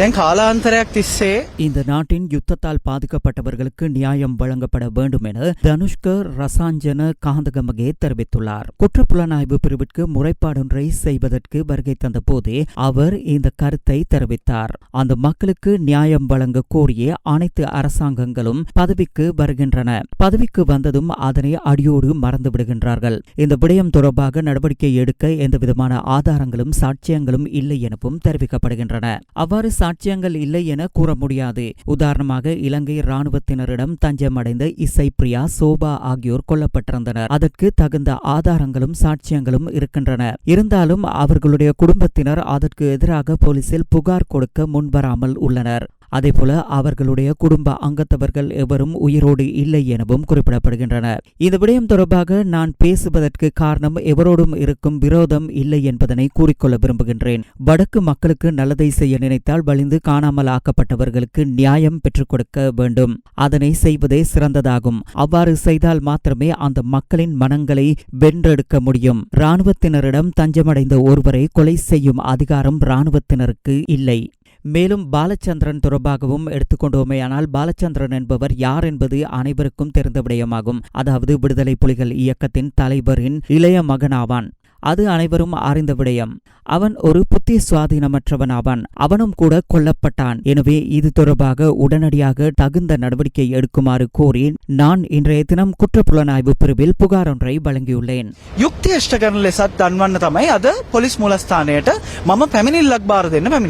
දැන් කාලාන්තරයක් තිස්සේ இந்த நாட்டின் யுத்தத்தால் பாதிக்கப்பட்டவர்களுக்கு நியாயம் வழங்கப்பட வேண்டும் என தனுஷ்க ரசாஞ்சன காந்தகமகே தெரிவித்துள்ளார். குற்றப்புலனாய்வு பிரிவிற்கு முறைப்பாடொன்றை செய்வதற்கு வருகை தந்த போதே அவர் இந்த கருத்தை தெரிவித்தார். அந்த மக்களுக்கு நியாயம் வழங்க கோரிய அனைத்து அரசாங்கங்களும் பதவிக்கு வருகின்றன. பதவிக்கு வந்ததும் அதனை அடியோடு மறந்து விடுகின்றார்கள். இந்த விடயம் தொடர்பாக நடவடிக்கை எடுக்க எந்தவிதமான ஆதாரங்களும் சாட்சியங்களும் இல்லை எனவும் தெரிவிக்கப்படுகின்றன. அவ்வாறு சாட்சியங்கள் இல்லை என கூற முடியாது. உதாரணமாக இலங்கை இராணுவத்தினரிடம் தஞ்சமடைந்த இசை பிரியா, சோபா ஆகியோர் கொல்லப்பட்டிருந்தனர். அதற்கு தகுந்த ஆதாரங்களும் சாட்சியங்களும் இருக்கின்றன. இருந்தாலும் அவர்களுடைய குடும்பத்தினர் அதற்கு எதிராக போலீசில் புகார் கொடுக்க முன்வராமல் உள்ளனர். அதேபோல அவர்களுடைய குடும்ப அங்கத்தவர்கள் எவரும் உயிரோடு இல்லை எனவும் குறிப்பிடப்படுகின்றனர். இந்த விடயம் தொடர்பாக நான் பேசுவதற்கு காரணம் எவரோடும் இருக்கும் விரோதம் இல்லை என்பதனை கூறிக்கொள்ள விரும்புகின்றேன். வடக்கு மக்களுக்கு நல்லதை செய்ய நினைத்தால் வலிந்து காணாமல் ஆக்கப்பட்டவர்களுக்கு நியாயம் பெற்றுக் கொடுக்க வேண்டும். அதனை செய்வதே சிறந்ததாகும். அவ்வாறு செய்தால் மாத்திரமே அந்த மக்களின் மனங்களை வென்றெடுக்க முடியும். இராணுவத்தினரிடம் தஞ்சமடைந்த ஒருவரை கொலை செய்யும் அதிகாரம் இராணுவத்தினருக்கு இல்லை. மேலும் பாலச்சந்திரன் தொடர்பாகவும் எடுத்துக்கொண்டோமேயானால் பாலச்சந்திரன் என்பவர் யார் என்பது அனைவருக்கும் தெரிந்த விடயமாகும். அதாவது விடுதலை புலிகள் இயக்கத்தின் தலைவரின் இளைய மகனாவான். அது அனைவரும் அறிந்த விடயம். அவன் ஒரு புத்தி சுவாதீனமற்றவன் ஆவான். அவனும் கூட கொல்லப்பட்டான். எனவே இது தொடர்பாக உடனடியாக தகுந்த நடவடிக்கை எடுக்குமாறு கோரி நான் இன்றைய தினம் குற்றப்புலனாய்வு பிரிவில் புகார் ஒன்றை வழங்கியுள்ளேன். යුක්තිය ඉෂ්ට කරන ලෙසත් දන්වන්න තමයි අද පොලිස් මූලස්ථානයට මම පැමිණිල්ලක් බාර දෙන්න පැමිණියේ.